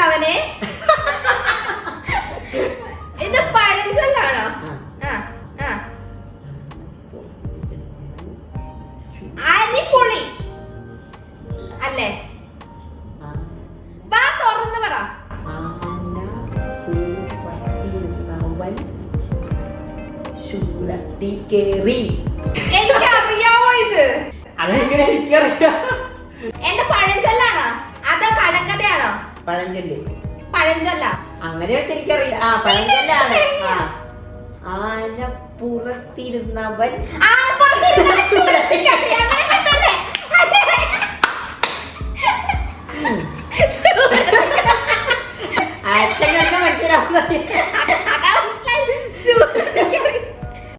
പുറത്തിരുന്നവനെ. ഇത് പഴഞ്ചൊല്ലാണോ? അരിപുളി അല്ലേ? വാ തുറന്ന് പറ. എനിക്കറിയാവോ ഇത്? അതെങ്ങനെ എനിക്കറിയാം? എന്റെ പഴഞ്ചൊല്ലാണോ അതോ കടക്കഥയാണോ? പഴഞ്ചൊല്ല്. പഴഞ്ചൊല്ല. അങ്ങനെയൊക്കെ എനിക്കറിയാം. ആ പഴഞ്ചൊല്ലാണ്. ആന പുറത്തിരുന്നവൻ ആക്ഷൻ കണ്ട മനസ്സിലാവുന്ന